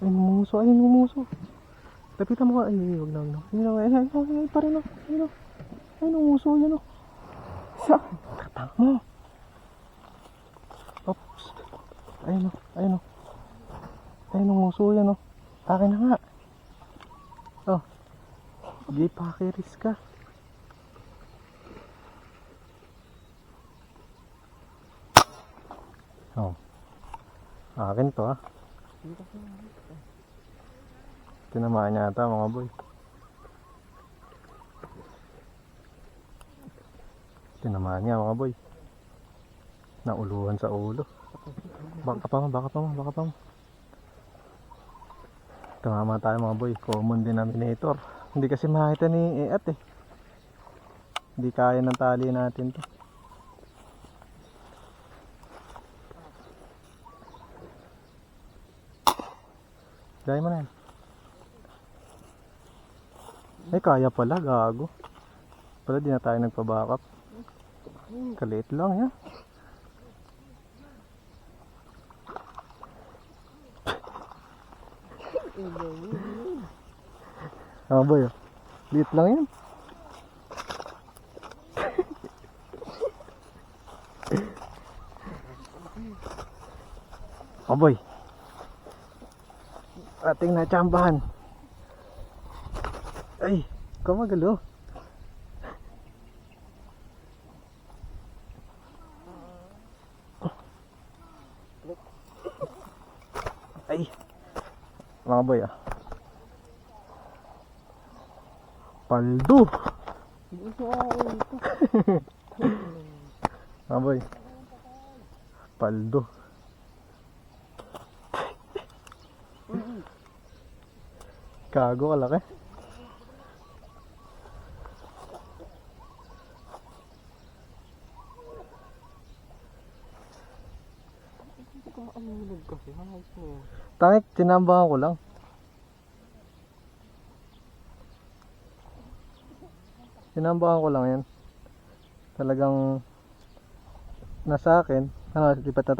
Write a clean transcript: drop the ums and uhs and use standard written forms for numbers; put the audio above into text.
Ay, numuso. Ay, numuso. Lapitan mo ka. Ay, wag na, wag na. Ay, pa rin, oh. Ayun, oh. Ay, numuso yan, oh. Saan? Katang mo. Oops. Ayun, oh. Ayun, oh. Ay, numuso yan, oh. Akin na nga. Oh. Di pakiris ka. Oh. Akin to, ah. Tinamaan niya ata, mga boy. Tinamaan niya, mga boy. Nauluhan sa ulo. Baka pa mo. Tumama tayo, mga boy. Common denominator. Hindi kasi makita ni Eat eh. Hindi kaya ng tali natin to. Gaya mo na yan. Ay, kaya pala, gago. Pala di na tayo nagpabackup. Kaliit lang yan. Ah, boy, oh. Liit lang yan. Oh, boy. Ating natsambahan. Ay, kumagalo. Ay, mga boy, ah. Paldo. Mga boy. Paldo. Kago kalaki. Tangik, tinambahan ko lang. Tinambahan ko lang yan. Talagang nasa akin. Ano, lipat na tayo.